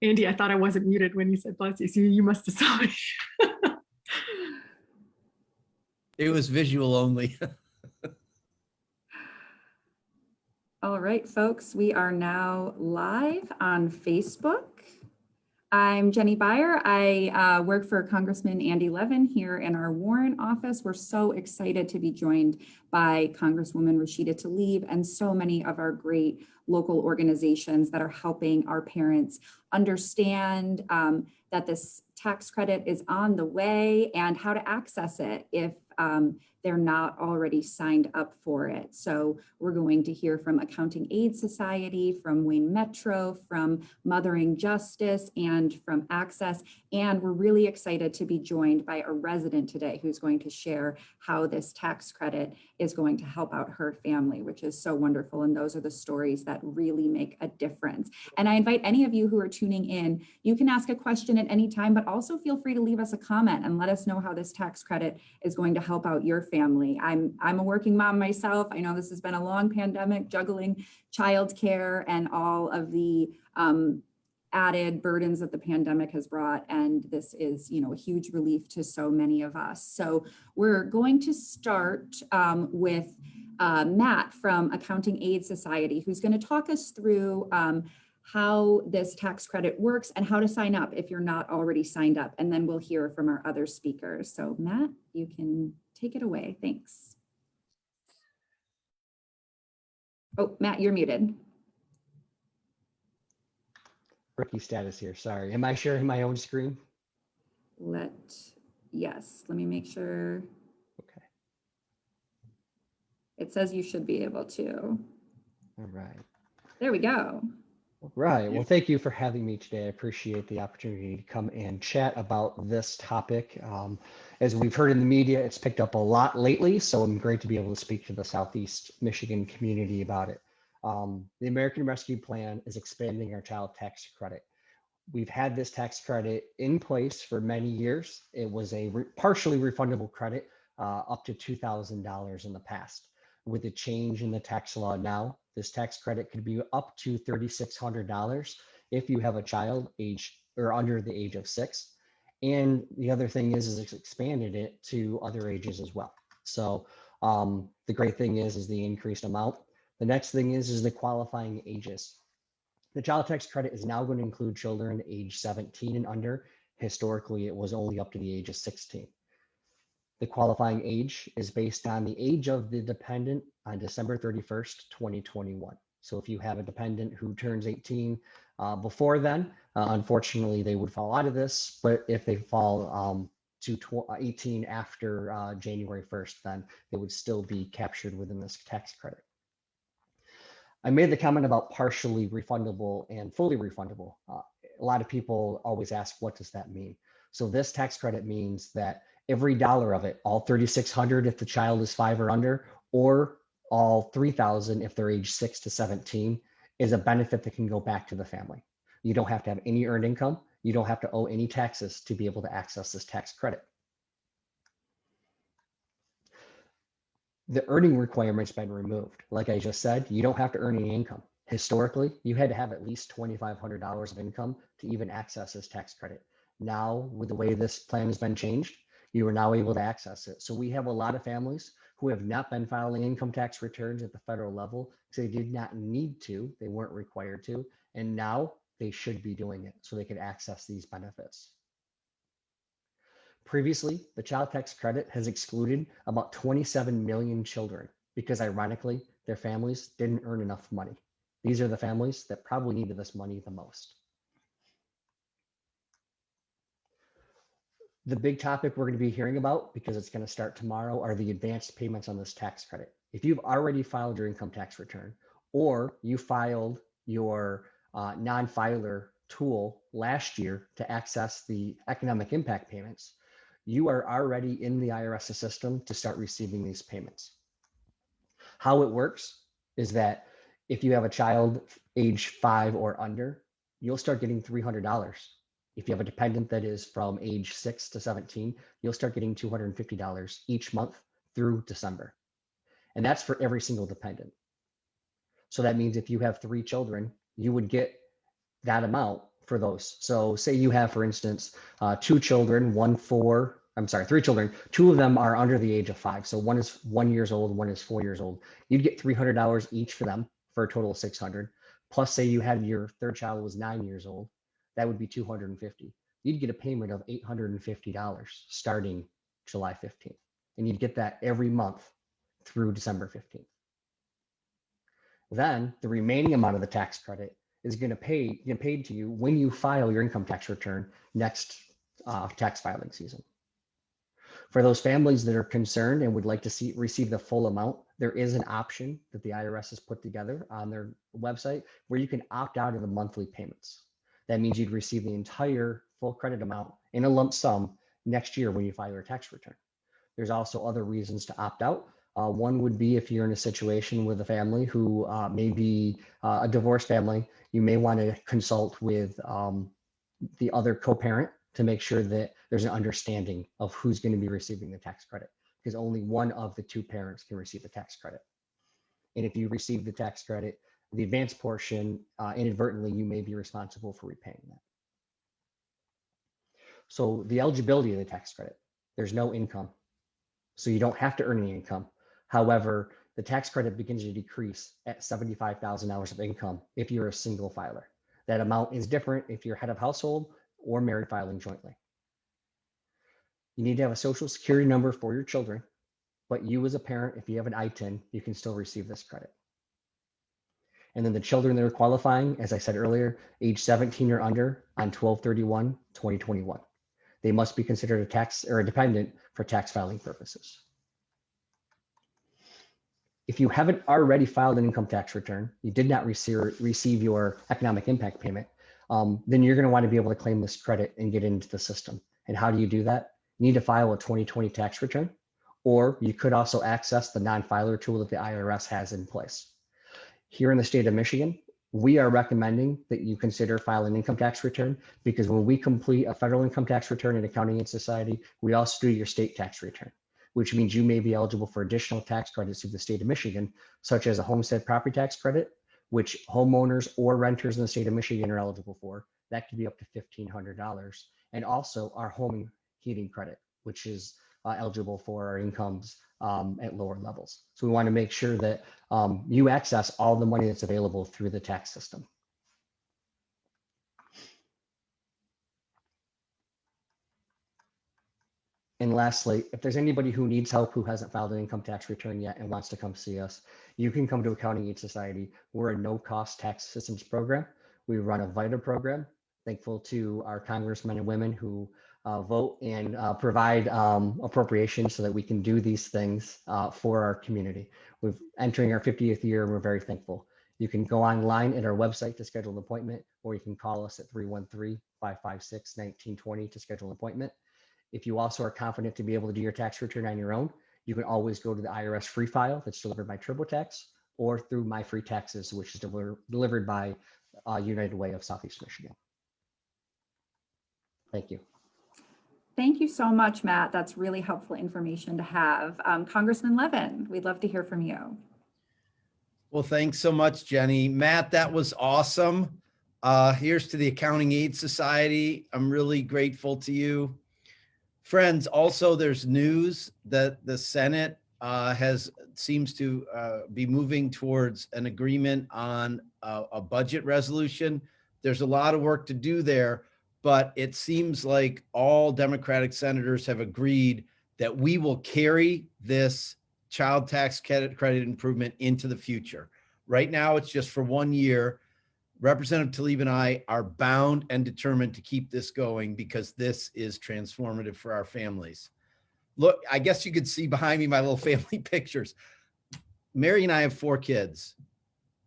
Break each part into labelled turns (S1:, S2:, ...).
S1: Andy, I thought I wasn't muted when you said bless you, so you must have saw me.
S2: It was visual only.
S3: All right, folks, we are now live on Facebook. I'm Jenny Beyer. I work for Congressman Andy Levin here in our Warren office. We're so excited to be joined by Congresswoman Rashida Tlaib and so many of our great local organizations that are helping our parents understand that this tax credit is on the way and how to access it if they're not already signed up for it. So we're going to hear from Accounting Aid Society, from Wayne Metro, from Mothering Justice, and from Access. And we're really excited to be joined by a resident today who's going to share how this tax credit is going to help out her family, which is so wonderful. And those are the stories that really make a difference. And I invite any of you who are tuning in, you can ask a question at any time, but also feel free to leave us a comment and let us know how this tax credit is going to help out your family. I'm a working mom myself. I know this has been a long pandemic, juggling childcare and all of the added burdens that the pandemic has brought. And this is, a huge relief to so many of us. So we're going to start with Matt from Accounting Aid Society, who's going to talk us through how this tax credit works and how to sign up if you're not already signed up. And then we'll hear from our other speakers. So Matt, you can take it away. Thanks. Oh, Matt, you're muted.
S4: Rookie status here, sorry. Am I sharing my own screen?
S3: Yes, let me make sure.
S4: Okay.
S3: It says you should be able to.
S4: All right.
S3: There we go.
S4: Right. Well, thank you for having me today. I appreciate the opportunity to come and chat about this topic. As we've heard in the media, it's picked up a lot lately, so I'm great to be able to speak to the Southeast Michigan community about it. The American Rescue Plan is expanding our child tax credit. We've had this tax credit in place for many years. It was a partially refundable credit up to $2,000 in the past. With the change in the tax law now, this tax credit could be up to $3,600 if you have a child age or under the age of 6. And the other thing is it's expanded it to other ages as well. So the great thing is the increased amount. The next thing is the qualifying ages. The child tax credit is now going to include children age 17 and under. Historically, it was only up to the age of 16. The qualifying age is based on the age of the dependent on December 31st, 2021. So if you have a dependent who turns 18 before then, unfortunately, they would fall out of this. But if they fall to 18 after January 1st, then they would still be captured within this tax credit. I made the comment about partially refundable and fully refundable. A lot of people always ask, what does that mean? So this tax credit means that every dollar of it, all $3,600 if the child is 5 or under, or all $3,000 if they're age 6 to 17, is a benefit that can go back to the family. You don't have to have any earned income. You don't have to owe any taxes to be able to access this tax credit. The earning requirement's been removed. Like I just said, you don't have to earn any income. Historically, you had to have at least $2,500 of income to even access this tax credit. Now, with the way this plan has been changed, you are now able to access it. So we have a lot of families who have not been filing income tax returns at the federal level because they did not need to, they weren't required to, and now they should be doing it so they can access these benefits. Previously, the child tax credit has excluded about 27 million children because ironically, their families didn't earn enough money. These are the families that probably needed this money the most. The big topic we're going to be hearing about, because it's going to start tomorrow, are the advanced payments on this tax credit. If you've already filed your income tax return, or you filed your non-filer tool last year to access the economic impact payments, you are already in the IRS's system to start receiving these payments. How it works is that if you have a child age 5 or under, you'll start getting $300. If you have a dependent that is from age 6 to 17, you'll start getting $250 each month through December. And that's for every single dependent. So that means if you have 3 children, you would get that amount for those. So say you have, for instance, three children, 2 of them are under the age of 5. So one is 1 year old, one is 4 years old. You'd get $300 each for them for a total of $600. Plus say you had your third child was 9 years old, that would be $250. You'd get a payment of $850 starting July 15th. And you'd get that every month through December 15th. Then the remaining amount of the tax credit is get paid to you when you file your income tax return next tax filing season. For those families that are concerned and would like to receive the full amount, there is an option that the IRS has put together on their website where you can opt out of the monthly payments. That means you'd receive the entire full credit amount in a lump sum next year when you file your tax return. There's also other reasons to opt out. One would be if you're in a situation with a family who may be a divorced family, you may want to consult with the other co-parent to make sure that there's an understanding of who's going to be receiving the tax credit, because only one of the two parents can receive the tax credit. And if you receive the tax credit, the advance portion, inadvertently, you may be responsible for repaying that. So the eligibility of the tax credit, there's no income. So you don't have to earn any income. However, the tax credit begins to decrease at $75,000 of income if you're a single filer. That amount is different if you're head of household or married filing jointly. You need to have a social security number for your children, but you as a parent, if you have an ITIN, you can still receive this credit. And then the children that are qualifying, as I said earlier, age 17 or under on 12/31/2021. They must be considered a tax or a dependent for tax filing purposes. If you haven't already filed an income tax return, you did not receive your economic impact payment, then you're going to want to be able to claim this credit and get into the system. And how do you do that? You need to file a 2020 tax return, or you could also access the non-filer tool that the IRS has in place. Here in the state of Michigan, we are recommending that you consider filing an income tax return, because when we complete a federal income tax return in Accounting Aid Society, we also do your state tax return, which means you may be eligible for additional tax credits through the state of Michigan, such as a homestead property tax credit, which homeowners or renters in the state of Michigan are eligible for. That could be up to $1,500. And also our home heating credit, which is eligible for our incomes at lower levels. So we want to make sure that you access all the money that's available through the tax system. And lastly, if there's anybody who needs help who hasn't filed an income tax return yet and wants to come see us, you can come to Accounting Aid Society. We're a no-cost tax assistance program. We run a VITA program. Thankful to our congressmen and women who vote and provide appropriations so that we can do these things for our community. We're entering our 50th year, and we're very thankful. You can go online at our website to schedule an appointment, or you can call us at 313-556-1920 to schedule an appointment. If you also are confident to be able to do your tax return on your own, you can always go to the IRS free file that's delivered by TurboTax, or through My Free Taxes, which is delivered by United Way of Southeast Michigan. Thank you.
S3: Thank you so much, Matt. That's really helpful information to have. Congressman Levin, we'd love to hear from you.
S2: Well, thanks so much, Jenny. Matt, that was awesome. Here's to the Accounting Aid Society. I'm really grateful to you. Friends, also there's news that the Senate seems to be moving towards an agreement on a budget resolution. There's a lot of work to do there, but it seems like all Democratic senators have agreed that we will carry this child tax credit improvement into the future. Right now, it's just for 1 year. Representative Talib and I are bound and determined to keep this going because this is transformative for our families. Look, I guess you could see behind me my little family pictures. Mary and I have 4 kids.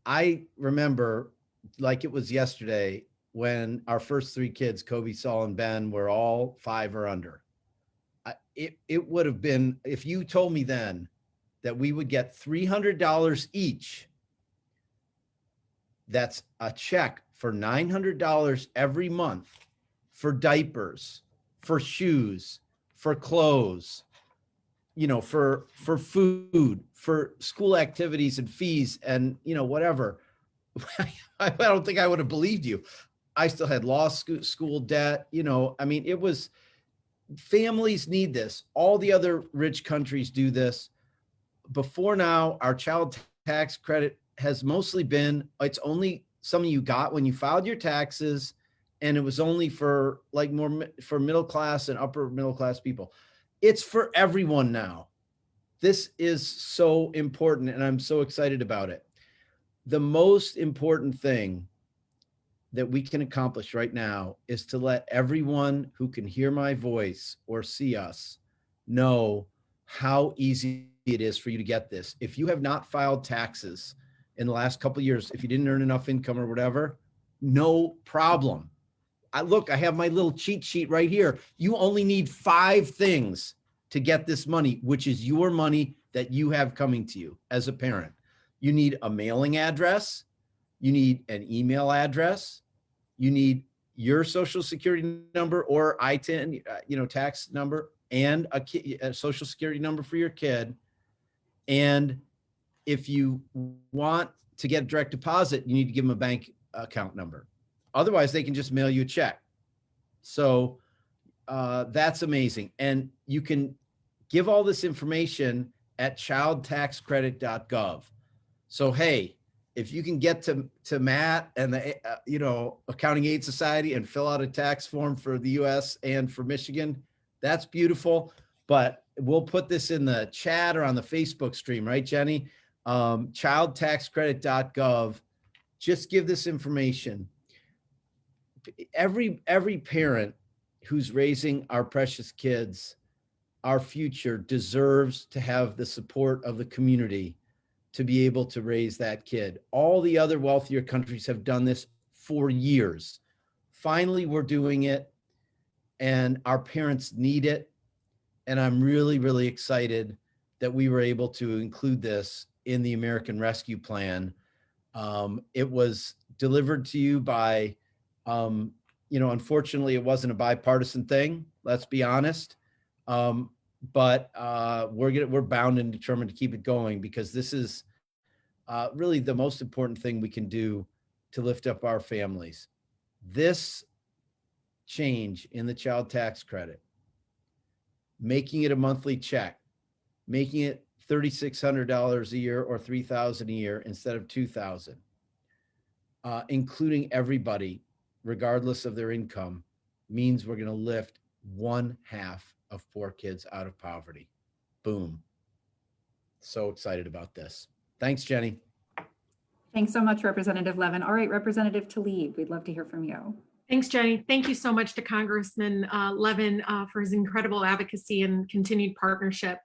S2: I remember like it was yesterday when our first 3 kids, Kobe, Saul, and Ben, were all 5 or under. It would have been, if you told me then that we would get $300 each, that's a check for $900 every month for diapers, for shoes, for clothes, you know, for food, for school activities and fees and, you know, whatever. I don't think I would have believed you. I still had law school debt. You know, I mean, it was, families need this. All the other rich countries do this. Before now, our child tax credit has mostly been, it's only something you got when you filed your taxes, and it was only for like more for middle class and upper middle class people. It's for everyone now. This is so important, and I'm so excited about it. The most important thing that we can accomplish right now is to let everyone who can hear my voice or see us know how easy it is for you to get this. If you have not filed taxes in the last couple of years, if you didn't earn enough income or whatever, no problem. I have my little cheat sheet right here. You only need 5 things to get this money, which is your money that you have coming to you as a parent. You need a mailing address. You need an email address. You need your social security number or ITIN, tax number, and a social security number for your kid. And if you want to get direct deposit, you need to give them a bank account number. Otherwise, they can just mail you a check. So that's amazing. And you can give all this information at childtaxcredit.gov. So, hey, if you can get to Matt and the Accounting Aid Society and fill out a tax form for the US and for Michigan, that's beautiful. But we'll put this in the chat or on the Facebook stream, right, Jenny? Childtaxcredit.gov. Just give this information. Every parent who's raising our precious kids, our future, deserves to have the support of the community to be able to raise that kid. All the other wealthier countries have done this for years. Finally, we're doing it, and our parents need it. And I'm really, really excited that we were able to include this in the American Rescue Plan. It was delivered to you by, unfortunately, it wasn't a bipartisan thing, let's be honest. But we're bound and determined to keep it going, because this is really the most important thing we can do to lift up our families. This change in the child tax credit, making it a monthly check, making it $3,600 a year or $3,000 a year instead of $2,000, including everybody, regardless of their income, means we're going to lift 1/2 of poor kids out of poverty. Boom. So excited about this. Thanks, Jenny.
S3: Thanks so much, Representative Levin. All right, Representative Tlaib, we'd love to hear from you.
S1: Thanks, Jenny. Thank you so much to Congressman Levin for his incredible advocacy and continued partnership.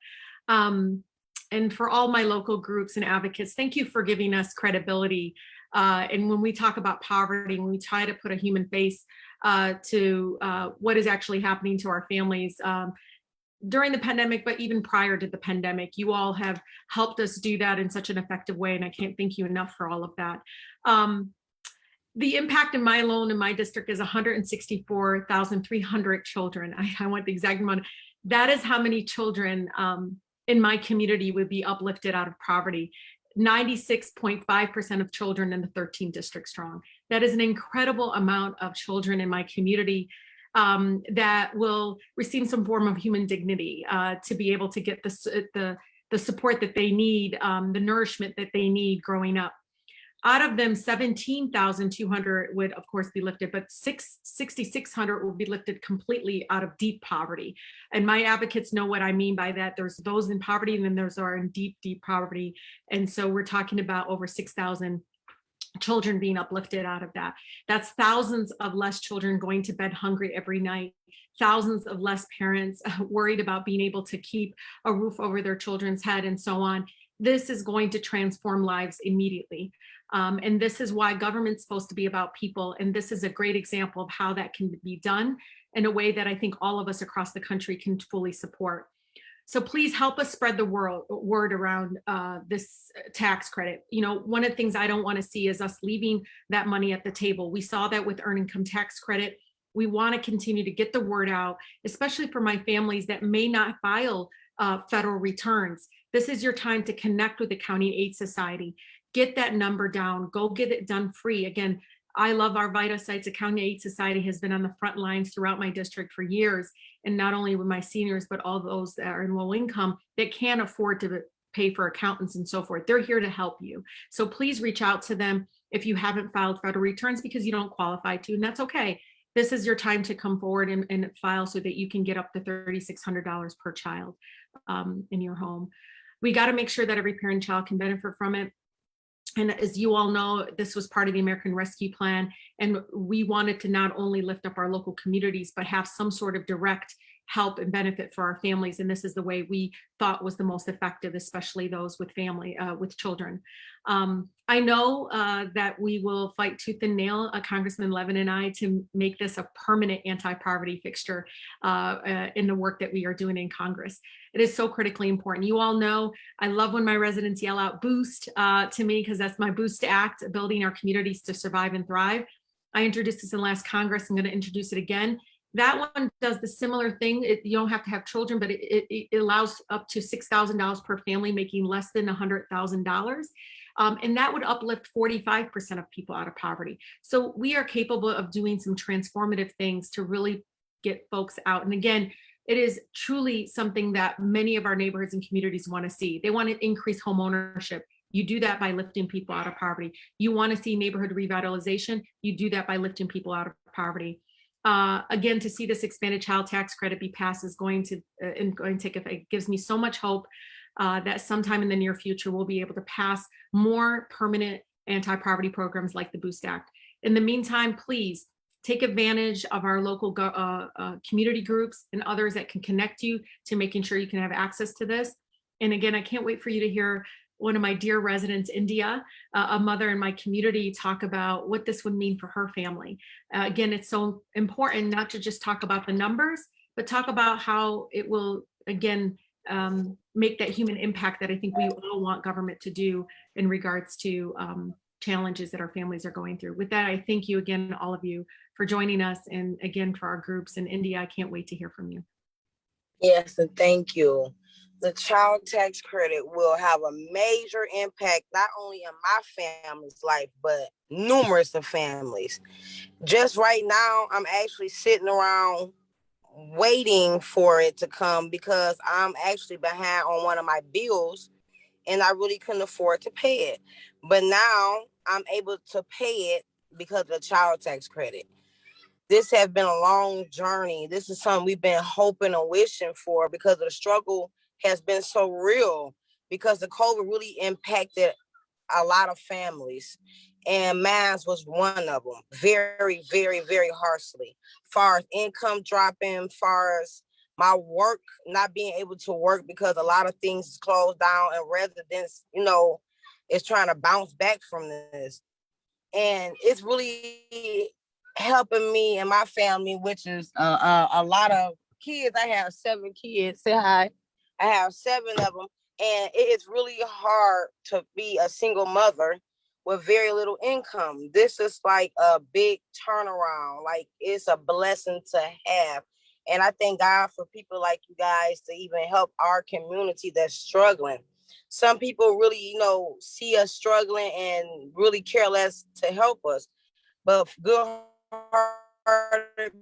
S1: And for all my local groups and advocates, thank you for giving us credibility. And when we talk about poverty, when we try to put a human face to what is actually happening to our families during the pandemic, but even prior to the pandemic, you all have helped us do that in such an effective way. And I can't thank you enough for all of that. The impact in my alone in my district is 164,300 children. I want the exact amount. That is how many children in my community would be uplifted out of poverty. 96.5% of children in the 13 districts strong. That is an incredible amount of children in my community that will receive some form of human dignity to be able to get the support that they need, the nourishment that they need growing up. Out of them, 17,200 would, of course, be lifted, but 6,600 will be lifted completely out of deep poverty. And my advocates know what I mean by that. There's those in poverty, and then there's are in deep, deep poverty. And so we're talking about over 6,000 children being uplifted out of that. That's thousands of less children going to bed hungry every night. Thousands of less parents worried about being able to keep a roof over their children's head and so on. This is going to transform lives immediately. And this is why government's supposed to be about people. And this is a great example of how that can be done in a way that I think all of us across the country can fully support. So please help us spread the word around this tax credit. You know, one of the things I don't want to see is us leaving that money at the table. We saw that with earned income tax credit. We want to continue to get the word out, especially for my families that may not file federal returns. This is your time to connect with the Accounting Aid Society. Get that number down, go get it done free. Again, I love our VITA sites. Accounting Aid Society has been on the front lines throughout my district for years. And not only with my seniors, but all those that are in low income that can't afford to pay for accountants and so forth. They're here to help you. So please reach out to them if you haven't filed federal returns because you don't qualify to, and that's okay. This is your time to come forward and file so that you can get up to $3,600 per child in your home. We got to make sure that every parent and child can benefit from it. And as you all know, this was part of the American Rescue Plan. And we wanted to not only lift up our local communities, but have some sort of direct help and benefit for our families. And this is the way we thought was the most effective, especially those with with children. I know that we will fight tooth and nail, Congressman Levin and I, to make this a permanent anti-poverty fixture in the work that we are doing in Congress. It is so critically important. You all know, I love when my residents yell out boost to me, because that's my Boost Act, building our communities to survive and thrive. I introduced this in last Congress. I'm going to introduce it again. That one does the similar thing. You don't have to have children, but it allows up to $6,000 per family making less than $100,000. And that would uplift 45% of people out of poverty. So we are capable of doing some transformative things to really get folks out. And again, it is truly something that many of our neighborhoods and communities want to see. They want to increase home ownership. You do that by lifting people out of poverty. You want to see neighborhood revitalization. You do that by lifting people out of poverty. Again, to see this expanded child tax credit be passed is going to take effect. It gives me so much hope that sometime in the near future, we'll be able to pass more permanent anti-poverty programs like the Boost Act. In the meantime, please take advantage of our local community groups and others that can connect you to making sure you can have access to this. And again, I can't wait for you to hear one of my dear residents, India, a mother in my community, talk about what this would mean for her family. Again, it's so important not to just talk about the numbers, but talk about how it will, again, make that human impact that I think we all want government to do in regards to challenges that our families are going through. With that, I thank you again, all of you, for joining us, and again, for our groups. And India, I can't wait to hear from you.
S5: Yes, and thank you. The child tax credit will have a major impact, not only in my family's life, but numerous of families. Just right now, I'm actually sitting around waiting for it to come because I'm actually behind on one of my bills and I really couldn't afford to pay it. But now I'm able to pay it because of the child tax credit. This has been a long journey. This is something we've been hoping and wishing for because the struggle has been so real, because the COVID really impacted a lot of families. And mine was one of them, very, very, very harshly. Far as income dropping, far as my work, not being able to work because a lot of things is closed down and residents, is trying to bounce back from this. And it's really helping me and my family, which is a lot of kids. I have 7 kids. Say hi. I have 7 of them. And it is really hard to be a single mother with very little income. This is like a big turnaround. Like, it's a blessing to have. And I thank God for people like you guys to even help our community that's struggling. Some people really, see us struggling and really care less to help us. But good-hearted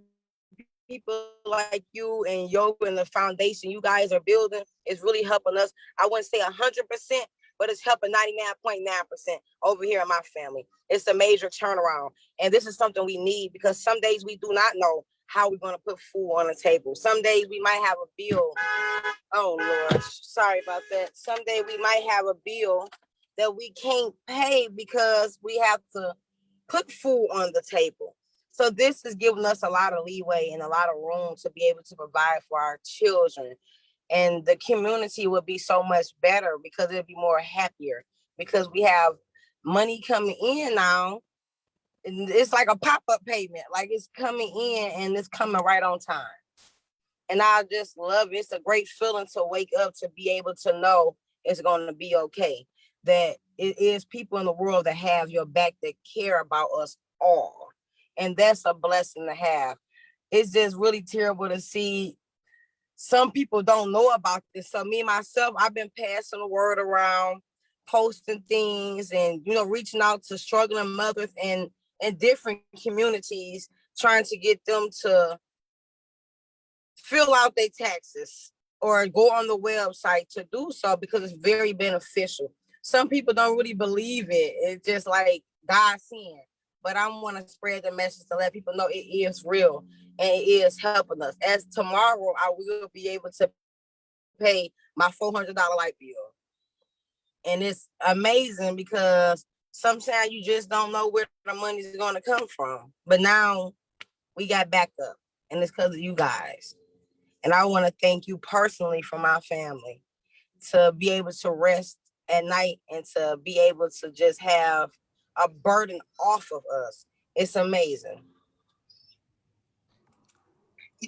S5: people like you and Yoga and the foundation you guys are building is really helping us. I wouldn't say 100%, but it's helping 99.9% over here in my family. It's a major turnaround. And this is something we need because some days we do not know how we're going to put food on the table. Some days we might have a bill. Oh, Lord, sorry about that. Someday we might have a bill that we can't pay because we have to put food on the table. So this is giving us a lot of leeway and a lot of room to be able to provide for our children. And the community will be so much better because it'll be more happier because we have money coming in now. And it's like a pop-up payment, like it's coming in and it's coming right on time. And I just love it. It's a great feeling to wake up, to be able to know it's going to be okay. That it is people in the world that have your back, that care about us all. And that's a blessing to have. It's just really terrible to see some people don't know about this. So me, myself, I've been passing the word around, posting things and, reaching out to struggling mothers and in different communities, trying to get them to fill out their taxes or go on the website to do so, because it's very beneficial. Some people don't really believe it. It's just like God sent. But I want to spread the message to let people know it is real and it is helping us. As tomorrow, I will be able to pay my $400 light bill. And it's amazing because sometimes you just don't know where the money is going to come from. But now we got backup, and it's because of you guys. And I want to thank you personally for my family, to be able to rest at night and to be able to just have a burden off of us. It's amazing.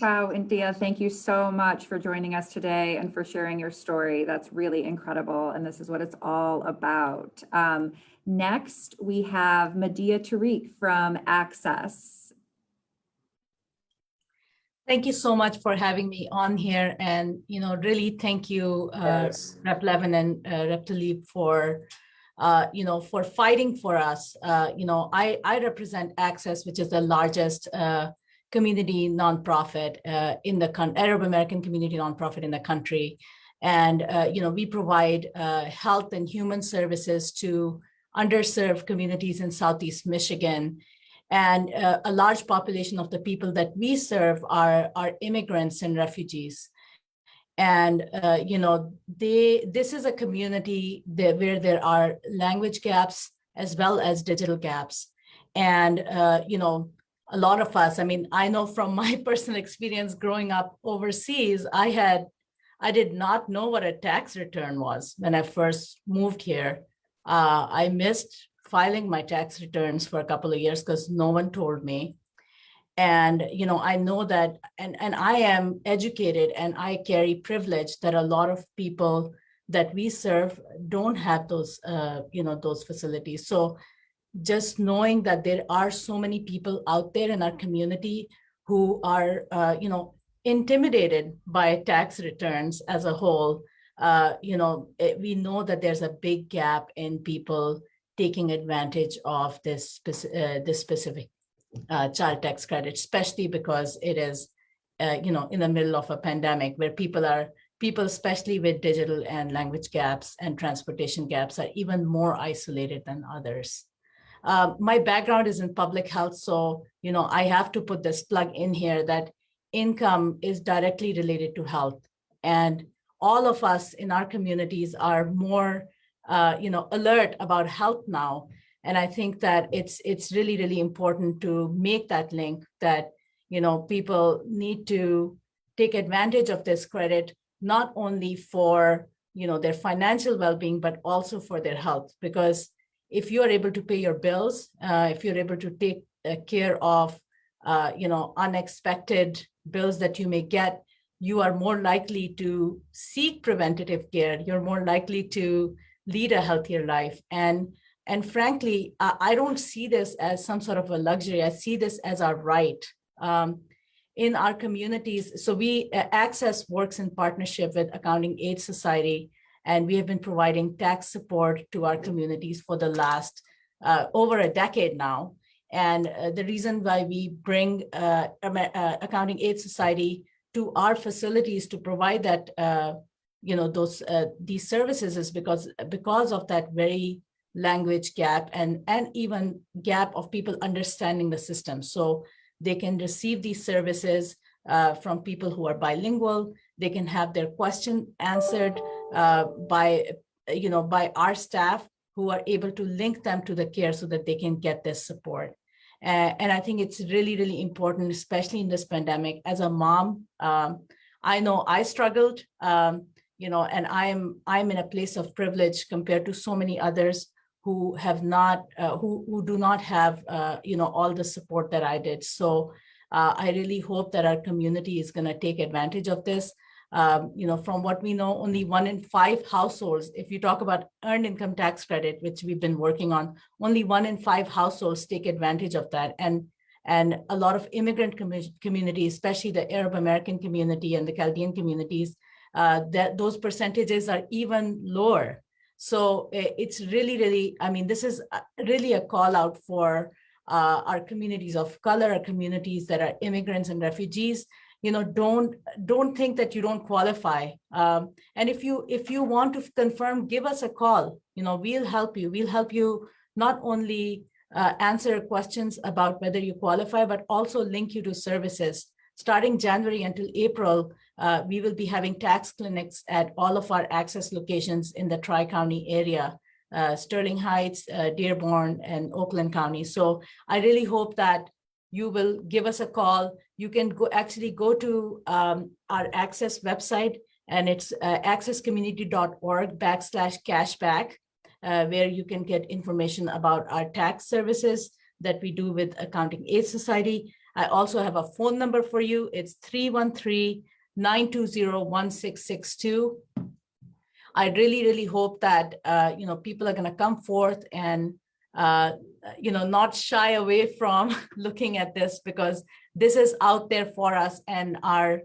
S3: Wow, India, thank you so much for joining us today and for sharing your story. That's really incredible. And this is what it's all about. Next, we have Medea Tariq from Access.
S6: Thank you so much for having me on here. And, really thank you,
S5: Yes.
S6: Rep. Levin and Rep. Talib for, for fighting for us. I represent Access, which is the largest community nonprofit in the Arab American community nonprofit in the country. And, we provide health and human services to underserved communities in Southeast Michigan. And a large population of the people that we serve are immigrants and refugees. And, this is a community where there are language gaps as well as digital gaps. And, a lot of us, I know from my personal experience growing up overseas, I did not know what a tax return was when I first moved here. I missed filing my tax returns for a couple of years because no one told me. And, I know that, and I am educated and I carry privilege that a lot of people that we serve don't have those, those facilities. So just knowing that there are so many people out there in our community who are, intimidated by tax returns as a whole, we know that there's a big gap in people taking advantage of this specific child tax credit, especially because it is, in the middle of a pandemic where people, especially with digital and language gaps and transportation gaps, are even more isolated than others. My background is in public health, so I have to put this plug in here that income is directly related to health, and all of us in our communities are more, alert about health now. And I think that it's really, really important to make that link that people need to take advantage of this credit, not only for their financial well-being, but also for their health, because if you are able to pay your bills, if you're able to take care of, unexpected bills that you may get, you are more likely to seek preventative care. You're more likely to lead a healthier life. And frankly, I don't see this as some sort of a luxury. I see this as our right in our communities. So Access works in partnership with Accounting Aid Society, and we have been providing tax support to our communities for the last over a decade now. And the reason why we bring Accounting Aid Society to our facilities to provide that, these services is because of that very language gap and even gap of people understanding the system. So they can receive these services from people who are bilingual. They can have their question answered by our staff who are able to link them to the care so that they can get this support. And I think it's really, really important, especially in this pandemic. As a mom, I know I struggled, and I'm in a place of privilege compared to so many others who have not, who do not have, all the support that I did. So I really hope that our community is going to take advantage of this. From what we know, only 1 in 5 households, if you talk about earned income tax credit, which we've been working on, only 1 in 5 households take advantage of that. And a lot of immigrant communities, especially the Arab American community and the Chaldean communities, that those percentages are even lower. So it's really, really, this is really a call out for our communities of color, our communities that are immigrants and refugees, don't think that you don't qualify. And if you want to confirm, give us a call. We'll help you. We'll help you not only answer questions about whether you qualify, but also link you to services. Starting January until April, we will be having tax clinics at all of our access locations in the Tri-County area, Sterling Heights, Dearborn, and Oakland County. So I really hope that you will give us a call. You can go to our Access website, and it's accesscommunity.org/cashback, where you can get information about our tax services that we do with Accounting Aid Society. I also have a phone number for you. It's 313-920-1662. I really hope that people are going to come forth and not shy away from looking at this, because this is out there for us, and our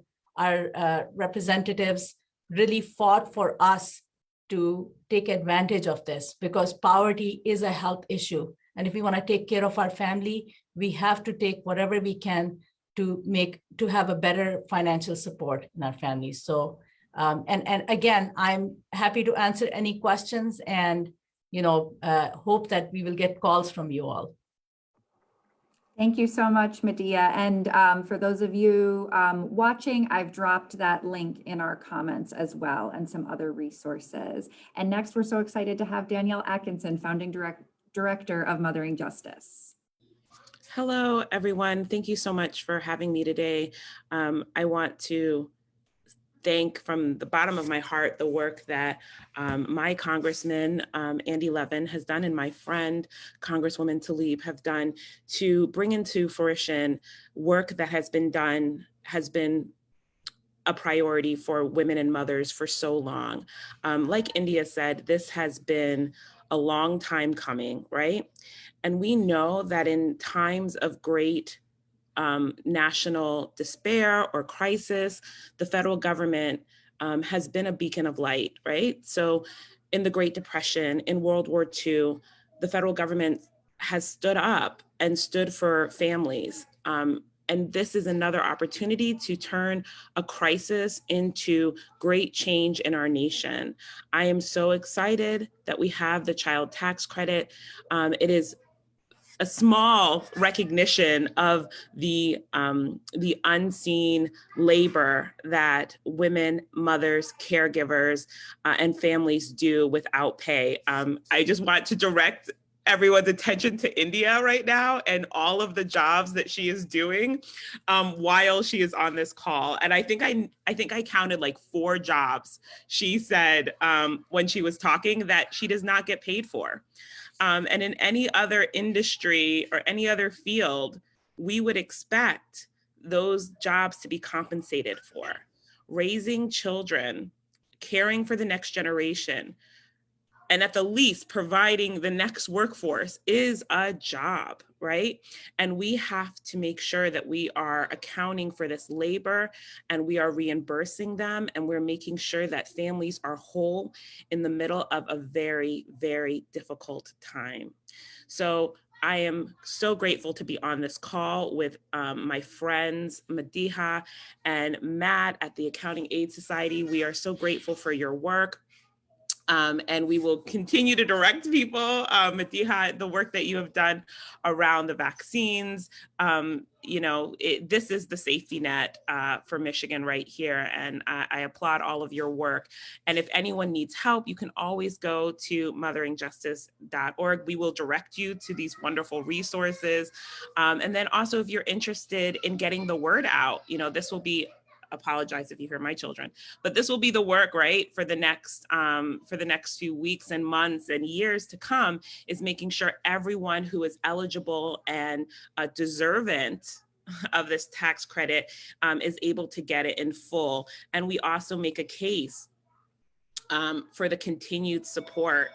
S6: representatives really fought for us to take advantage of this, because poverty is a health issue. And if we want to take care of our family, we have to take whatever we can to have a better financial support in our families. So, and again, I'm happy to answer any questions, and hope that we will get calls from you all.
S3: Thank you so much, Medea. And for those of you watching, I've dropped that link in our comments as well, and some other resources. And next, we're so excited to have Danielle Atkinson, Founding Director of Mothering Justice.
S7: Hello, everyone. Thank you so much for having me today. I want to thank from the bottom of my heart the work that my Congressman, Andy Levin, has done, and my friend, Congresswoman Talib, have done to bring into fruition work that has been a priority for women and mothers for so long. Like India said, this has been a long time coming, right? And we know that in times of great national despair or crisis, the federal government has been a beacon of light, right? So in the Great Depression, in World War II, the federal government has stood up and stood for families. And this is another opportunity to turn a crisis into great change in our nation. I am so excited that we have the child tax credit. It is a small recognition of the unseen labor that women, mothers, caregivers, and families do without pay. I just want to direct everyone's attention to India right now and all of the jobs that she is doing while she is on this call. And I think I counted like 4 jobs she said when she was talking that she does not get paid for. And in any other industry or any other field, we would expect those jobs to be compensated for. Raising children, caring for the next generation, and at the least providing the next workforce is a job, right? And we have to make sure that we are accounting for this labor, and we are reimbursing them, and we're making sure that families are whole in the middle of a very, very difficult time. So I am so grateful to be on this call with my friends, Medea and Matt at the Accounting Aid Society. We are so grateful for your work. And we will continue to direct people, Medea, the work that you have done around the vaccines. This is the safety net for Michigan right here. And I applaud all of your work. And if anyone needs help, you can always go to motheringjustice.org. We will direct you to these wonderful resources. And then also, if you're interested in getting the word out, this will be, apologize if you hear my children, but this will be the work, right, for the next few weeks and months and years to come, is making sure everyone who is eligible and deserving of this tax credit is able to get it in full. And we also make a case for the continued support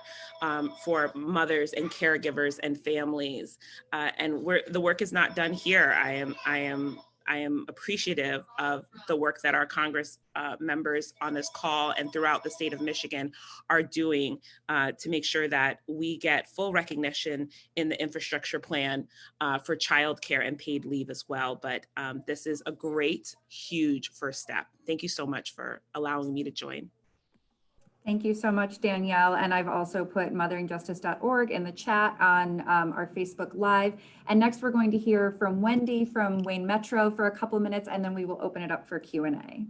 S7: for mothers and caregivers and families. And the work is not done here. I am I am appreciative of the work that our Congress members on this call and throughout the state of Michigan are doing to make sure that we get full recognition in the infrastructure plan for childcare and paid leave as well. But this is a great, huge first step. Thank you so much for allowing me to join.
S3: Thank you so much, Danielle. And I've also put motheringjustice.org in the chat on our Facebook Live. And next we're going to hear from Wendy from Wayne Metro for a couple of minutes, and then we will open it up for Q&A.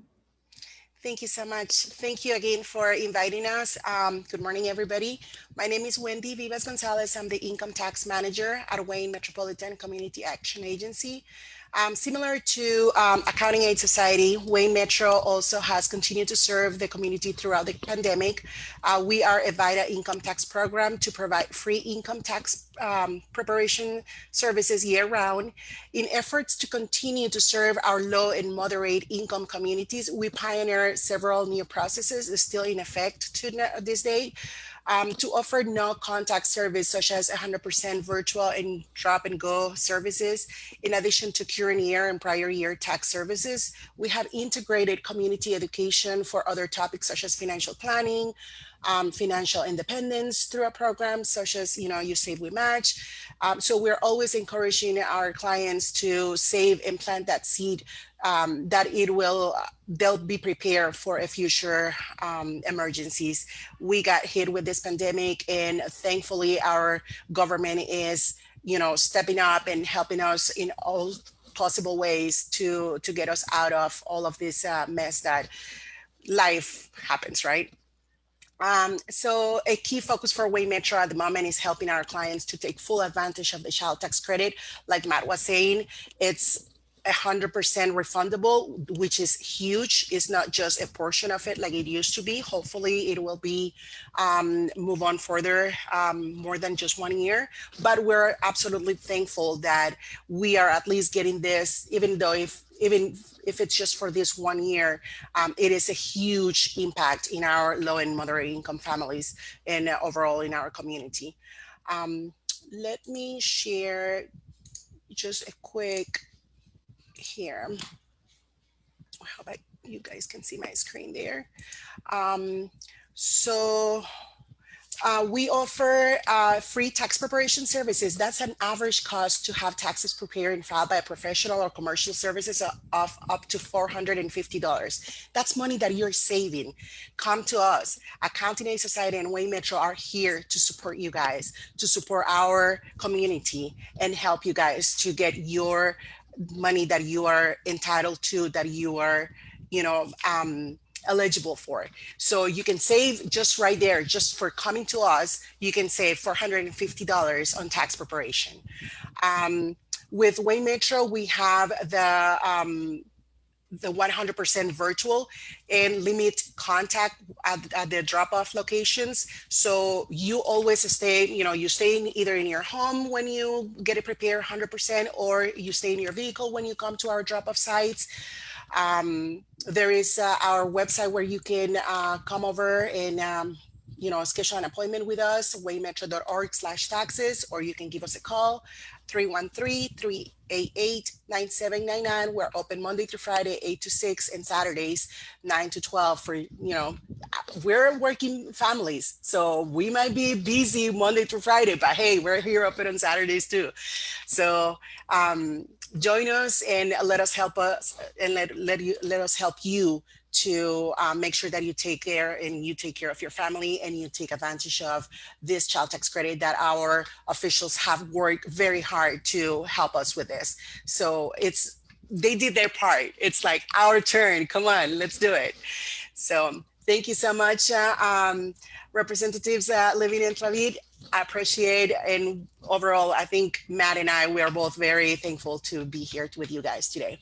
S8: Thank you so much. Thank you again for inviting us. Good morning, everybody. My name is Wendy Vivas Gonzalez. I'm the Income Tax Manager at Wayne Metropolitan Community Action Agency. Similar to Accounting Aid Society, Wayne Metro also has continued to serve the community throughout the pandemic. We are a VITA income tax program to provide free income tax preparation services year-round. In efforts to continue to serve our low and moderate income communities, we pioneered several new processes still in effect to this day. To offer no contact service such as 100% virtual and drop and go services. In addition to current year and prior year tax services, we have integrated community education for other topics such as financial planning, financial independence through a program such as, You Save, We Match. So we're always encouraging our clients to save and plant that seed that they'll be prepared for a future emergencies. We got hit with this pandemic, and thankfully our government is, stepping up and helping us in all possible ways to get us out of all of this mess that life happens, right? So a key focus for Wayne Metro at the moment is helping our clients to take full advantage of the child tax credit. Like Matt was saying, it's 100% refundable, which is huge. It's not just a portion of it like it used to be. Hopefully it will be move on further, more than just 1 year. But we're absolutely thankful that we are at least getting this, even if it's just for this 1 year, it is a huge impact in our low and moderate income families and overall in our community. Let me share just a quick here. I hope you guys can see my screen there. We offer free tax preparation services. That's an average cost to have taxes prepared and filed by a professional or commercial services of up to $450. That's money that you're saving. Come to us. Accounting Aid Society and Wayne Metro are here to support you guys, to support our community and help you guys to get your money that you are entitled to, that you are, eligible for. So you can save just right there, just for coming to us, you can save $450 on tax preparation. With Wayne Metro, we have the 100% virtual and limit contact at the drop-off locations. So you always stay, you stay either in your home when you get it prepared 100%, or you stay in your vehicle when you come to our drop-off sites. There is our website where you can come over and schedule an appointment with us, waynemetro.org/taxes, or you can give us a call, 313-388-9799. We're open Monday through Friday, 8 to 6, and Saturdays, 9 to 12 for, we're working families. So we might be busy Monday through Friday, but hey, we're here open on Saturdays too. So join us and let us help us and let us help you to make sure that you take care of your family and you take advantage of this child tax credit that our officials have worked very hard to help us with this. So they did their part. It's like our turn. Come on, let's do it. So thank you so much, Representatives Levin and Tlaib. I appreciate, and overall, I think Matt and we are both very thankful to be here with you guys today.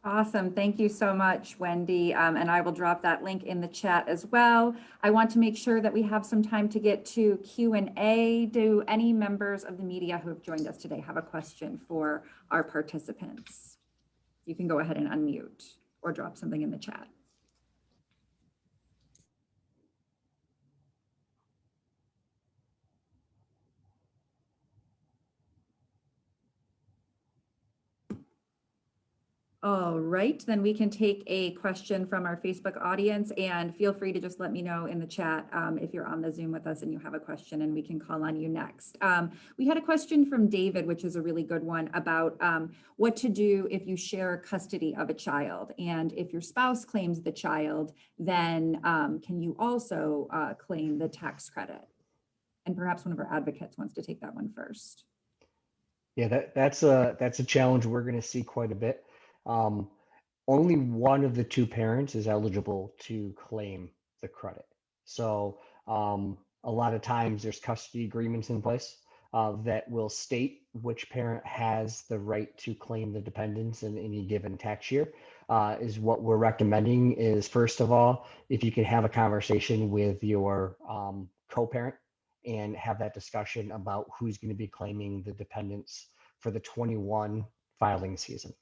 S3: Awesome. Thank you so much, Wendy. And I will drop that link in the chat as well. I want to make sure that we have some time to get to Q&A. Do any members of the media who have joined us today have a question for our participants? You can go ahead and unmute or drop something in the chat. All right, then we can take a question from our Facebook audience, and feel free to just let me know in the chat if you're on the Zoom with us and you have a question, and we can call on you next. We had a question from David, which is a really good one, about what to do if you share custody of a child. And if your spouse claims the child, then can you also claim the tax credit? And perhaps one of our advocates wants to take that one first.
S4: Yeah, that's a challenge we're going to see quite a bit. Only one of the two parents is eligible to claim the credit. So a lot of times there's custody agreements in place that will state which parent has the right to claim the dependents in any given tax year. Is what we're recommending is, first of all, if you can have a conversation with your co-parent and have that discussion about who's going to be claiming the dependents for the 21 filing season,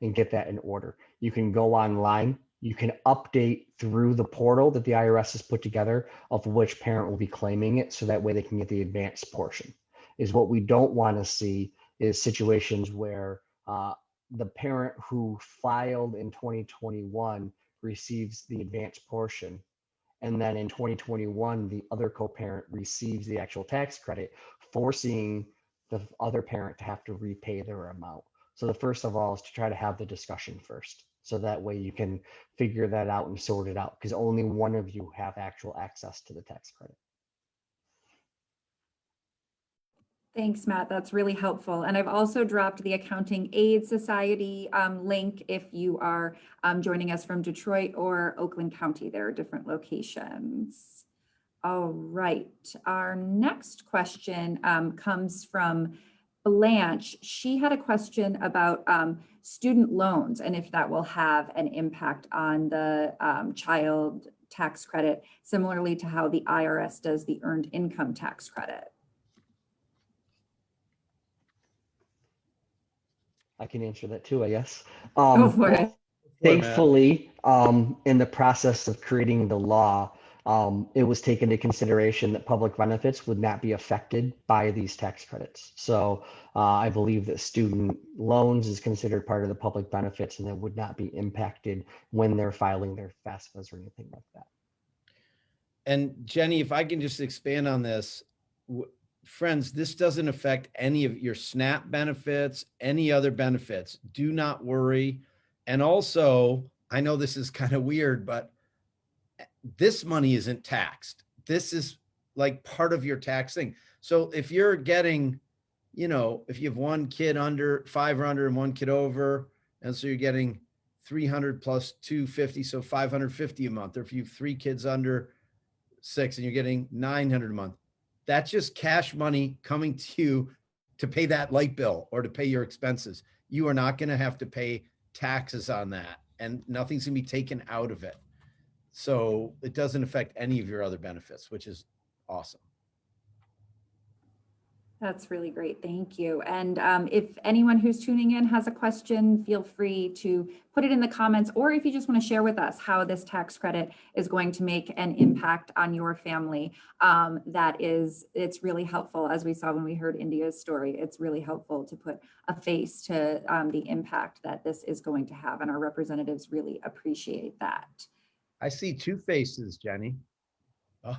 S4: and get that in order. You can go online, you can update through the portal that the IRS has put together of which parent will be claiming it, so that way they can get the advanced portion. Is what we don't want to see is situations where the parent who filed in 2021 receives the advanced portion, and then in 2021 the other co-parent receives the actual tax credit, forcing the other parent to have to repay their amount. So the first of all is to try to have the discussion first. So that way you can figure that out and sort it out, because only one of you have actual access to the tax credit.
S3: Thanks, Matt. That's really helpful. And I've also dropped the Accounting Aid Society link if you are joining us from Detroit or Oakland County. There are different locations. All right. Our next question comes from Blanche. She had a question about student loans and if that will have an impact on the child tax credit, similarly to how the IRS does the earned income tax credit.
S4: I can answer that too, I guess.
S3: Go for it.
S4: Thankfully, in the process of creating the law, it was taken into consideration that public benefits would not be affected by these tax credits. So I believe that student loans is considered part of the public benefits, and that would not be impacted when they're filing their FAFSAs or anything like that.
S2: And Jenny, if I can just expand on this, friends, this doesn't affect any of your SNAP benefits, any other benefits. Do not worry. And also, I know this is kind of weird, but this money isn't taxed. This is like part of your tax thing. So if you're getting, you know, if you have one kid under 5 or under and one kid over, and so you're getting 300 plus 250, so 550 a month. Or if you have 3 kids under 6 and you're getting 900 a month, that's just cash money coming to you to pay that light bill or to pay your expenses. You are not going to have to pay taxes on that, and nothing's going to be taken out of it. So it doesn't affect any of your other benefits, which is awesome.
S3: That's really great. Thank you. And if anyone who's tuning in has a question, feel free to put it in the comments, or if you just want to share with us how this tax credit is going to make an impact on your family, it's really helpful. As we saw when we heard India's story, it's really helpful to put a face to the impact that this is going to have. And our representatives really appreciate that.
S2: I see 2 faces, Jenny. Oh,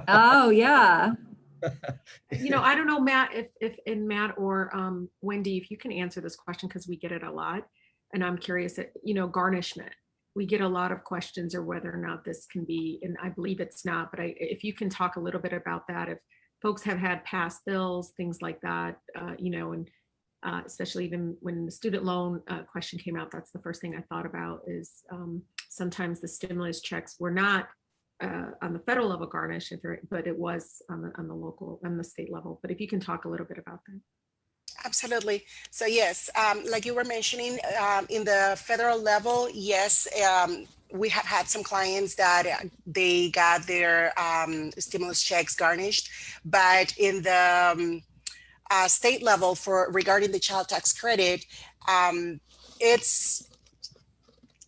S3: oh yeah.
S1: You know, I don't know, Matt, if Matt or Wendy, if you can answer this question, because we get it a lot. And I'm curious, you know, garnishment. We get a lot of questions or whether or not this can be, and I believe it's not, but if you can talk a little bit about that, if folks have had past bills, things like that, you know, and especially even when the student loan question came out, that's the first thing I thought about is sometimes the stimulus checks were not on the federal level garnish, but it was on the local and the state level. But if you can talk a little bit about that.
S8: Absolutely. So yes, like you were mentioning, in the federal level, yes, we have had some clients that they got their stimulus checks garnished, but in the state level regarding the child tax credit,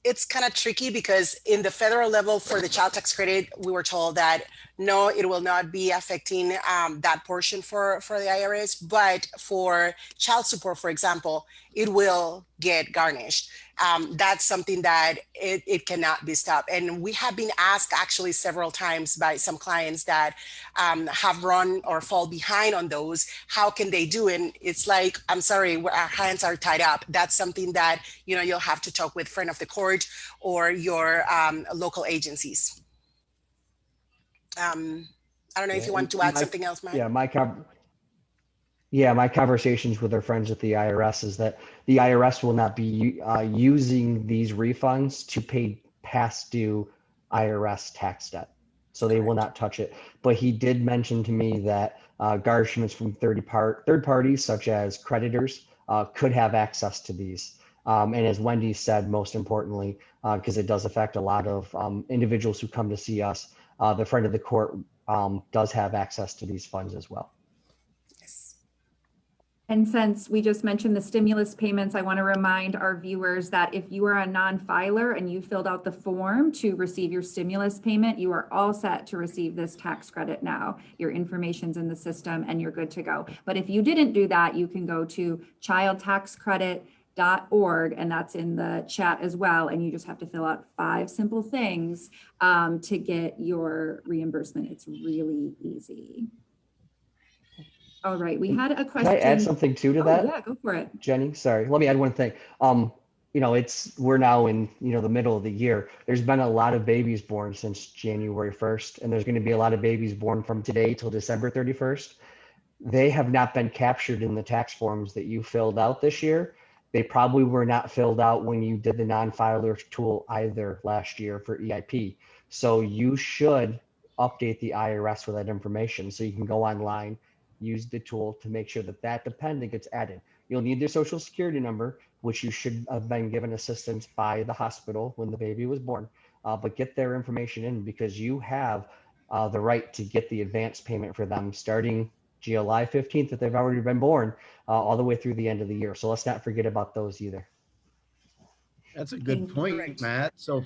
S8: it's kind of tricky, because in the federal level for the child tax credit, we were told that no, it will not be affecting that portion for the IRS, but for child support, for example, it will get garnished. That's something that it cannot be stopped. And we have been asked actually several times by some clients that have run or fall behind on those. How can they do it? And it's like, I'm sorry, our hands are tied up. That's something that, you know, you'll have to talk with friend of the court or your local agencies. I don't know if you want to add something else, Matt.
S4: My conversations with our friends at the IRS is that the IRS will not be using these refunds to pay past due IRS tax debt. So they will not touch it. But he did mention to me that garnishments from third parties, such as creditors, could have access to these. And as Wendy said, most importantly, because it does affect a lot of individuals who come to see us, the friend of the court does have access to these funds as well.
S3: And since we just mentioned the stimulus payments, I want to remind our viewers that if you are a non-filer and you filled out the form to receive your stimulus payment, you are all set to receive this tax credit now. Your information's in the system and you're good to go. But if you didn't do that, you can go to childtaxcredit.org, and that's in the chat as well. And you just have to fill out 5 simple things to get your reimbursement. It's really easy. All right, we had a question.
S4: Can I add something too to that?
S3: Yeah, go for it.
S4: Jenny, sorry, let me add one thing. You know, we're now in, you know, the middle of the year. There's been a lot of babies born since January 1st, and there's going to be a lot of babies born from today till December 31st. They have not been captured in the tax forms that you filled out this year. They probably were not filled out when you did the non-filer tool either last year for EIP. So you should update the IRS with that information so you can go online, use the tool to make sure that that dependent gets added. You'll need their social security number, which you should have been given assistance by the hospital when the baby was born, but get their information in because you have the right to get the advance payment for them starting July 15th if they've already been born all the way through the end of the year. So let's not forget about those either.
S2: That's a good point, Matt. So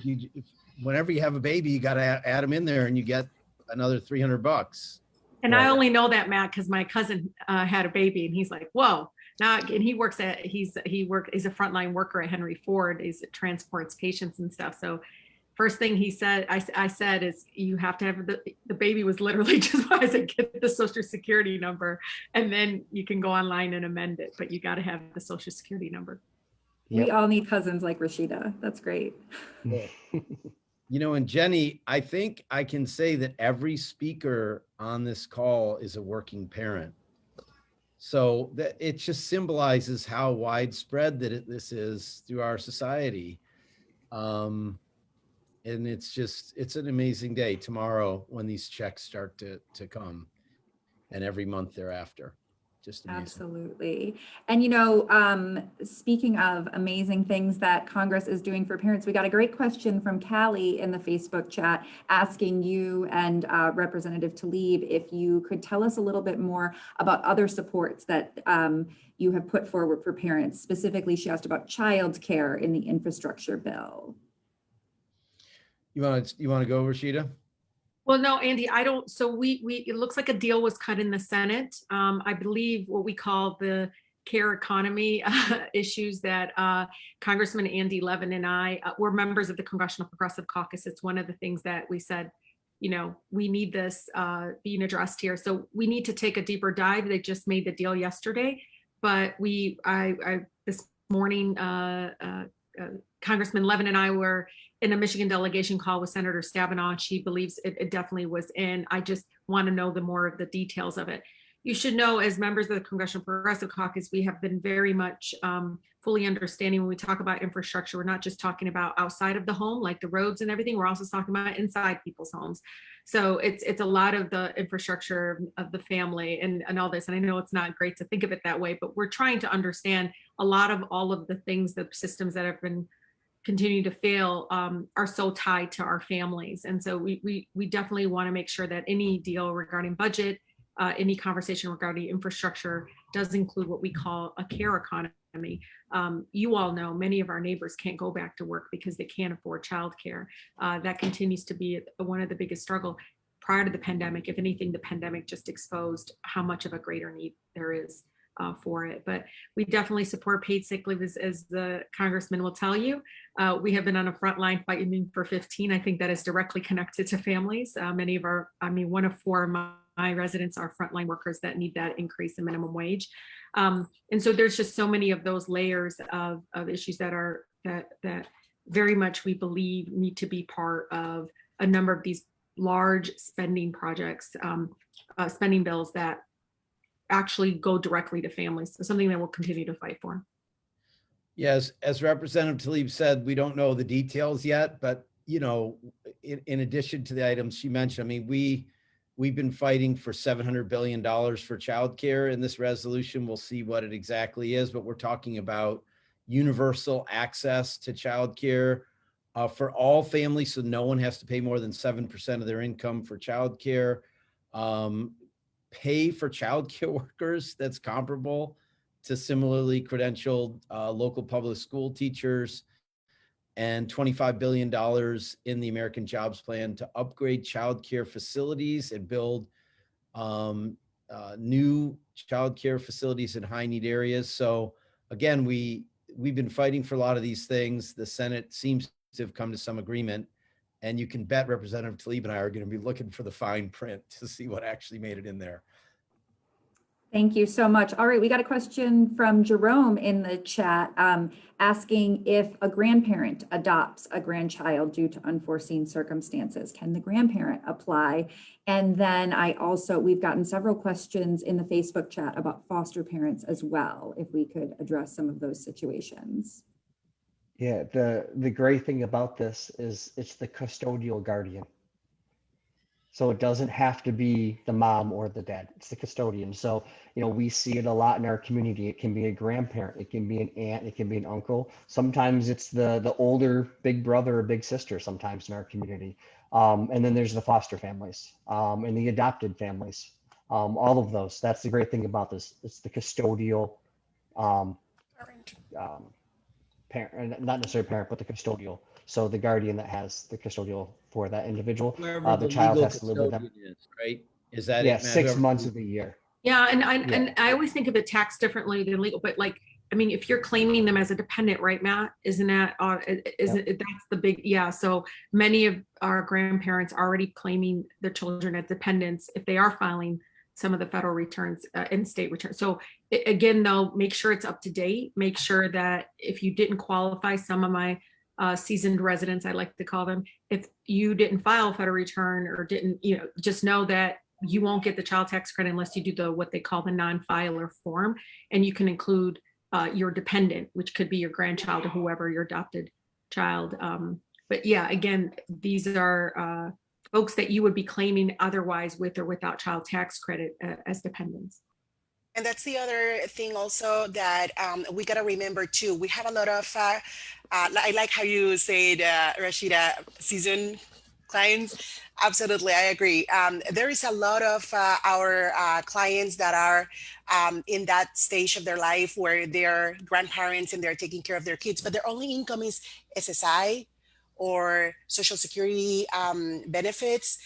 S2: whenever you have a baby, you got to add them in there and you get another $300.
S1: And I only know that, Matt, because my cousin had a baby and he's like, whoa. And he works he's a frontline worker at Henry Ford. He transports patients and stuff. So first thing he said, I said is you have to have the baby was literally just why I said get the social security number and then you can go online and amend it, but you got to have the social security number.
S3: Yep. We all need cousins like Rashida. That's great.
S2: You know, and Jenny, I think I can say that every speaker on this call is a working parent. So that it just symbolizes how widespread that this is through our society. And it's an amazing day tomorrow when these checks start to come and every month thereafter. Just amazing.
S3: Absolutely. And, you know, speaking of amazing things that Congress is doing for parents, we got a great question from Callie in the Facebook chat asking you and Representative Tlaib if you could tell us a little bit more about other supports that you have put forward for parents. Specifically, she asked about childcare in the infrastructure bill.
S2: You want to go, Rashida?
S1: Well, no, Andy, I don't. So it looks like a deal was cut in the Senate. I believe what we call the care economy issues that Congressman Andy Levin and I were members of the Congressional Progressive Caucus. It's one of the things that we said, you know, we need this being addressed here. So we need to take a deeper dive. They just made the deal yesterday, but I this morning, Congressman Levin and I were in a Michigan delegation call with Senator Stabenow. She believes it definitely was in. I just want to know the more of the details of it. You should know, as members of the Congressional Progressive Caucus, we have been very much fully understanding when we talk about infrastructure, we're not just talking about outside of the home, like the roads and everything, we're also talking about inside people's homes. So it's a lot of the infrastructure of the family and all this. And I know it's not great to think of it that way, but we're trying to understand a lot of all of the things, the systems that have been continue to fail are so tied to our families. And so we definitely want to make sure that any deal regarding budget, any conversation regarding infrastructure does include what we call a care economy. You all know many of our neighbors can't go back to work because they can't afford childcare. That continues to be one of the biggest struggle. prior to the pandemic. If anything, the pandemic just exposed how much of a greater need there is for it. But we definitely support paid sick leave, as the congressman will tell you. We have been on a front line fighting for 15. I think that is directly connected to families. Many of our, I mean, 1 of 4 of my residents are frontline workers that need that increase in minimum wage. And so there's just so many of those layers of issues that are that very much we believe need to be part of a number of these large spending projects, spending bills that actually go directly to families. So something that we'll continue to fight for.
S2: Yes, as Representative Talib said, we don't know the details yet, but you know, in addition to the items she mentioned, I mean, we've been fighting for $700 billion for childcare in this resolution. We'll see what it exactly is, but we're talking about universal access to childcare for all families, so no one has to pay more than 7% of their income for childcare. Pay for childcare workers that's comparable to similarly credentialed local public school teachers, and $25 billion in the American Jobs Plan to upgrade childcare facilities and build new childcare facilities in high need areas. So again, we've been fighting for a lot of these things. The Senate seems to have come to some agreement, and you can bet Representative Tlaib and I are going to be looking for the fine print to see what actually made it in there.
S3: Thank you so much. All right, we got a question from Jerome in the chat asking if a grandparent adopts a grandchild due to unforeseen circumstances, can the grandparent apply? And then we've gotten several questions in the Facebook chat about foster parents as well, if we could address some of those situations.
S4: Yeah, the great thing about this is it's the custodial guardian. So it doesn't have to be the mom or the dad, it's the custodian. So, you know, we see it a lot in our community. It can be a grandparent, it can be an aunt, it can be an uncle. Sometimes it's the older big brother or big sister sometimes in our community. And then there's the foster families and the adopted families, all of those. That's the great thing about this. It's the custodial parent, not necessarily parent, but the custodial. So the guardian that has the custodial for that individual, the child has to live with them.
S2: Right? Is that
S4: Yeah,
S2: it, Matt?
S4: 6 months of the year.
S1: Yeah, and I always think of the tax differently than legal, but like, I mean, if you're claiming them as a dependent, right, Matt? Isn't that that's the big, yeah. So many of our grandparents are already claiming their children as dependents if they are filing some of the federal returns and state returns. So again, though, make sure it's up to date. Make sure that if you didn't qualify, some of my seasoned residents, I like to call them, if you didn't file a federal return or didn't, you know, just know that you won't get the child tax credit unless you do what they call the non-filer form, and you can include your dependent, which could be your grandchild or whoever, your adopted child. But yeah, again, these are folks that you would be claiming otherwise with or without child tax credit as dependents.
S8: And that's the other thing also that we got to remember too. We have a lot of, I like how you said, Rashida, seasoned clients. Absolutely, I agree. There is a lot of our clients that are in that stage of their life where they're grandparents and they're taking care of their kids, but their only income is SSI or Social Security benefits,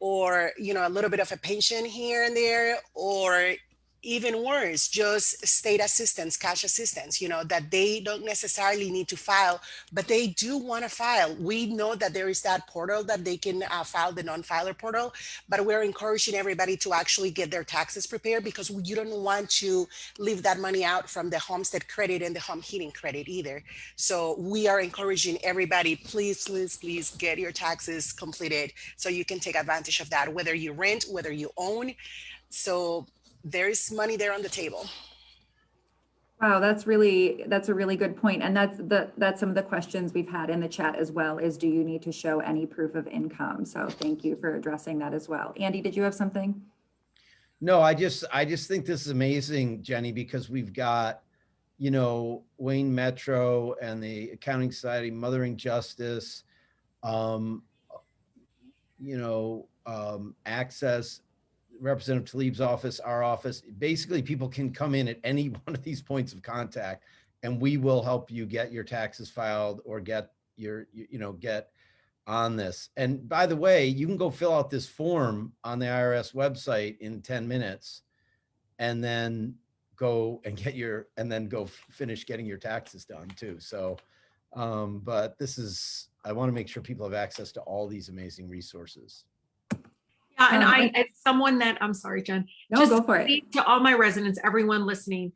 S8: or, you know, a little bit of a pension here and there, or even worse, just state assistance, cash assistance, you know, that they don't necessarily need to file, but they do want to file. We know that there is that portal that they can file, the non-filer portal, but we're encouraging everybody to actually get their taxes prepared, because you don't want to leave that money out from the homestead credit and the home heating credit either. So we are encouraging everybody, please, please, please get your taxes completed so you can take advantage of that, whether you rent, whether you own. So there's money there on the table.
S3: Wow, that's a really good point. And that's some of the questions we've had in the chat as well, is do you need to show any proof of income? So thank you for addressing that as well. Andy, did you have something?
S2: No, I just think this is amazing, Jenny, because we've got, you know, Wayne Metro and the Accounting Society, Mothering Justice, Access, Representative Talib's office, our office. Basically, people can come in at any one of these points of contact, and we will help you get your taxes filed or get your, get on this. And by the way, you can go fill out this form on the IRS website in 10 minutes and then go and get your, and then go finish getting your taxes done too. So, but this is, I want to make sure people have access to all these amazing resources.
S1: Yeah, and I, as someone that, I'm sorry, Jen.
S3: No, go for it.
S1: To all my residents, everyone listening,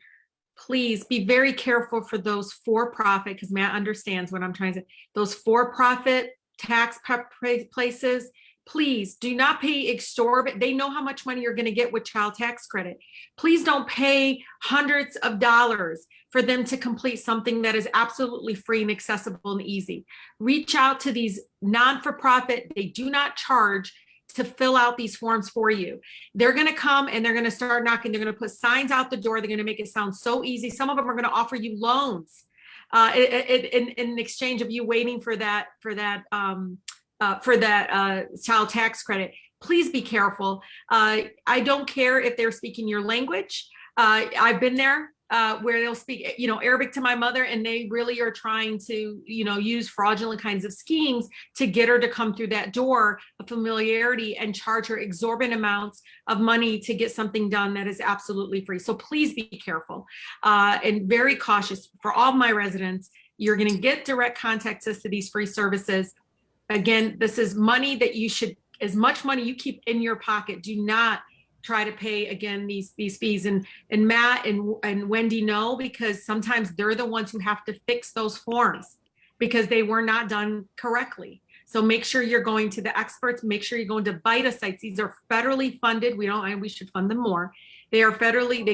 S1: please be very careful for those for-profit, because Matt understands what I'm trying to say. Those for-profit tax prep places, please do not pay exorbitant. They know how much money you're going to get with child tax credit. Please don't pay hundreds of dollars for them to complete something that is absolutely free and accessible and easy. Reach out to these non-for-profit. They do not charge to fill out these forms for you. They're going to come and they're going to start knocking. They're going to put signs out the door. They're going to make it sound so easy. Some of them are going to offer you loans in exchange of you waiting for that child tax credit. Please be careful. I don't care if they're speaking your language. I've been there where they'll speak, Arabic to my mother, and they really are trying to, use fraudulent kinds of schemes to get her to come through that door of familiarity and charge her exorbitant amounts of money to get something done that is absolutely free. So please be careful and very cautious. For all of my residents, you're going to get direct contact access to these free services. Again, this is money that you should, as much money you keep in your pocket, do not try to pay again these fees. And Matt and Wendy know, because sometimes they're the ones who have to fix those forms because they were not done correctly. So make sure you're going to the experts. Make sure you're going to VITA sites. These are federally funded. We should fund them more. They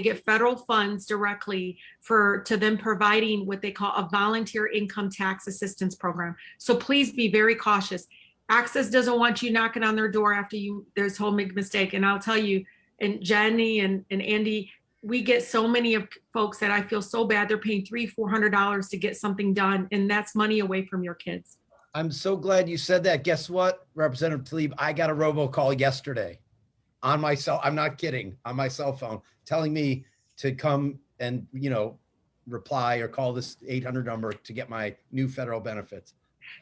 S1: get federal funds directly to them providing what they call a volunteer income tax assistance program. So please be very cautious. Access doesn't want you knocking on their door after there's a whole big mistake. And I'll tell you, and Jenny and Andy, we get so many of folks that I feel so bad. They're paying $300-400 to get something done. And that's money away from your kids.
S2: I'm so glad you said that. Guess what, Representative Tlaib? I got a robocall yesterday on my I'm not kidding, on my cell phone, telling me to come and, reply or call this 800 number to get my new federal benefits.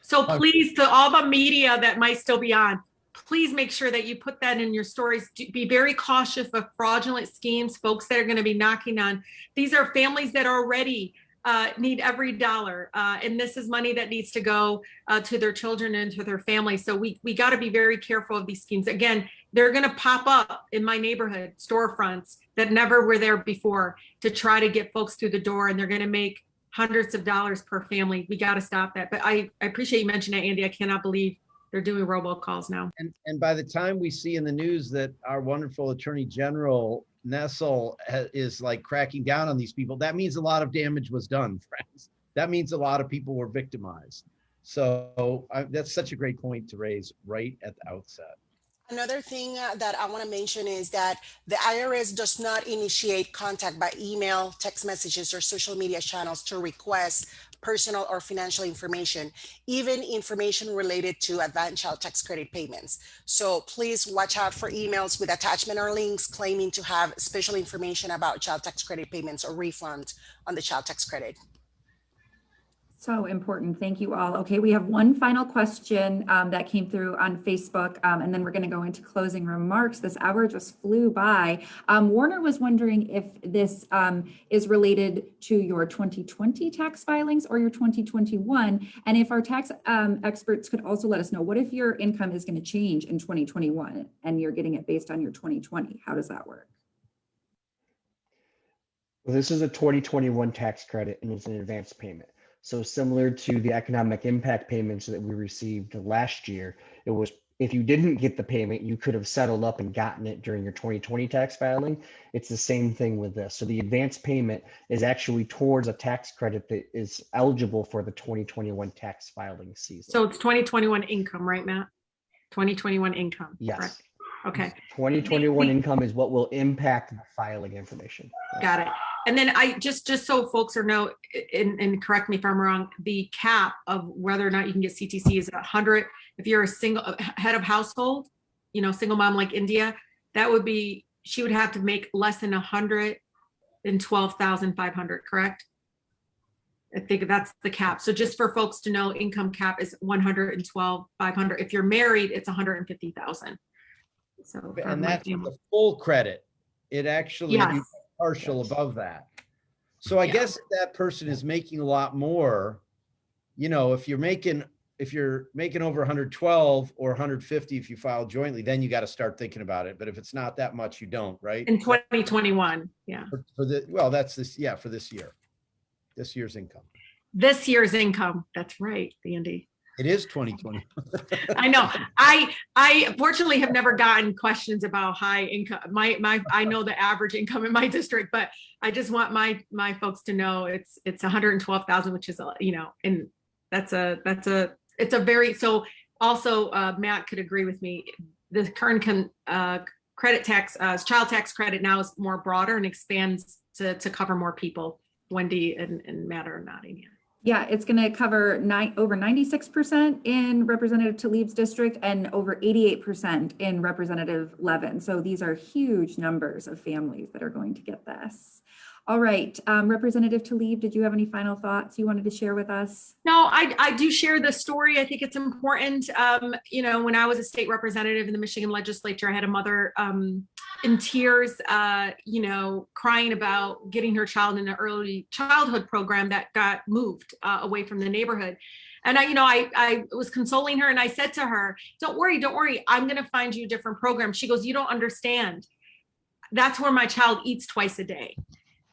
S1: So please, to all the media that might still be on, please make sure that you put that in your stories. Be very cautious of fraudulent schemes, folks that are going to be knocking on. These are families that already need every dollar. And this is money that needs to go to their children and to their families. So we got to be very careful of these schemes. Again, they're going to pop up in my neighborhood, storefronts that never were there before, to try to get folks through the door. And they're going to make hundreds of dollars per family. We got to stop that. But I appreciate you mentioning that, Andy. I cannot believe they're doing robocalls now.
S2: And by the time we see in the news that our wonderful Attorney General Nessel is like cracking down on these people, that means a lot of damage was done, friends. That means a lot of people were victimized. So that's such a great point to raise right at the outset.
S8: Another thing that I want to mention is that the IRS does not initiate contact by email, text messages, or social media channels to request personal or financial information, even information related to advanced child tax credit payments. So please watch out for emails with attachment or links claiming to have special information about child tax credit payments or refunds on the child tax credit.
S3: So important. Thank you all. Okay, we have one final question that came through on Facebook, and then we're going to go into closing remarks. This hour just flew by. Warner was wondering if this is related to your 2020 tax filings or your 2021, and if our tax experts could also let us know, what if your income is going to change in 2021 and you're getting it based on your 2020? How does that work?
S4: Well, this is a 2021 tax credit and it's an advance payment. So similar to the economic impact payments that we received last year, it was, if you didn't get the payment, you could have settled up and gotten it during your 2020 tax filing. It's the same thing with this. So the advance payment is actually towards a tax credit that is eligible for the 2021 tax filing season.
S1: So it's 2021 income, right, Matt? 2021 income.
S4: Yes.
S1: Correct? Okay.
S4: 2021 income is what will impact the filing information.
S1: Got it. And then I just so folks know, and correct me if I'm wrong, the cap of whether or not you can get CTC is 100. If you're a single head of household, single mom like India, that would be, she would have to make less than 112,500, correct? I think that's the cap. So just for folks to know, income cap is 112,500. If you're married, it's 150,000. So for
S2: And
S1: my
S2: that's
S1: family.
S2: the full credit. It actually, you
S1: Yes.
S2: get partial above that. So I
S1: Yeah.
S2: guess if that person is making a lot more, you know, if you're making over 112 or 150, if you file jointly, then you got to start thinking about it. But if it's not that much, you don't, right?
S1: In 2021. Yeah.
S2: Well, that's this, yeah, for this year's income.
S1: This year's income. That's right, Andy.
S2: It is 2020.
S1: I know. I fortunately have never gotten questions about high income. I know the average income in my district, but I just want my folks to know it's 112,000, which is, you know, and it's a very, so also Matt could agree with me. The current credit tax, child tax credit now is more broader and expands to cover more people. Wendy and Matt are nodding here.
S3: Yeah, it's going to cover over 96% in Representative Tlaib's district and over 88% in Representative Levin. So these are huge numbers of families that are going to get this. All right, Representative Tlaib, did you have any final thoughts you wanted to share with us?
S1: No, I do share the story. I think it's important. You know, when I was a state representative in the Michigan legislature, I had a mother in tears, you know, crying about getting her child in an early childhood program that got moved away from the neighborhood. And I was consoling her and I said to her, don't worry, I'm going to find you a different program. She goes, you don't understand. That's where my child eats twice a day.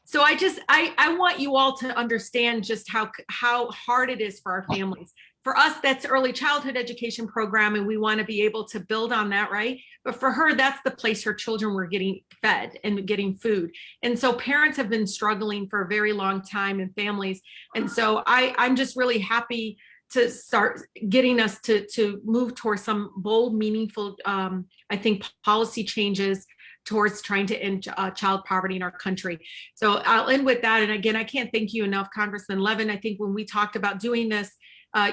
S1: So I want you all to understand just how hard it is for our families. For us, that's early childhood education program, and we want to be able to build on that, right? But for her, that's the place her children were getting fed and getting food. And so parents have been struggling for a very long time, and families. And so I'm just really happy to start getting us to move towards some bold, meaningful, I think, policy changes towards trying to end child poverty in our country. So I'll end with that. And again, I can't thank you enough, Congressman Levin. I think when we talked about doing this,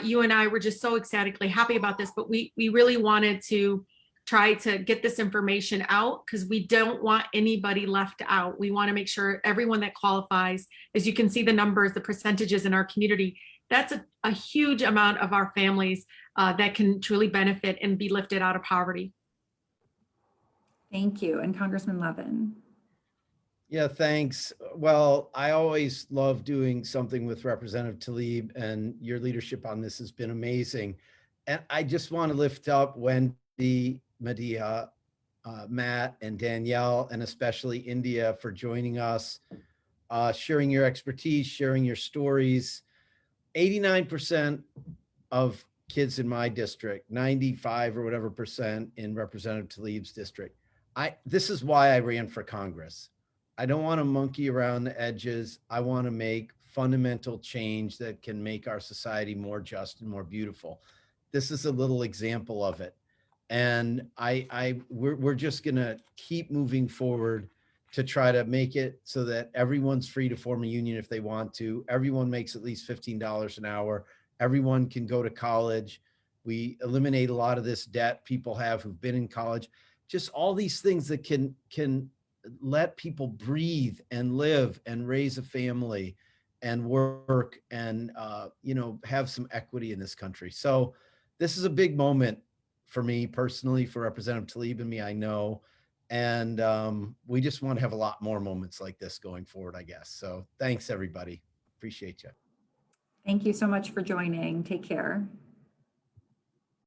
S1: you and I were just so ecstatically happy about this, but we really wanted to try to get this information out because we don't want anybody left out. We want to make sure everyone that qualifies, as you can see the numbers, the percentages in our community, that's a huge amount of our families that can truly benefit and be lifted out of poverty.
S3: Thank you. And Congressman Levin.
S2: Yeah, thanks. Well, I always love doing something with Representative Tlaib, and your leadership on this has been amazing. And I just want to lift up Wendy, Medea, Matt, and Danielle, and especially India for joining us, sharing your expertise, sharing your stories. 89% of kids in my district, 95 or whatever percent in Representative Tlaib's district. This is why I ran for Congress. I don't want to monkey around the edges. I want to make fundamental change that can make our society more just and more beautiful. This is a little example of it. And we're just going to keep moving forward to try to make it so that everyone's free to form a union if they want to. Everyone makes at least $15 an hour. Everyone can go to college. We eliminate a lot of this debt people have who've been in college. Just all these things that can let people breathe and live and raise a family and work and have some equity in this country. So this is a big moment for me personally, for Representative Tlaib and me, I know. And we just want to have a lot more moments like this going forward, I guess. So thanks, everybody. Appreciate you.
S3: Thank you so much for joining. Take care.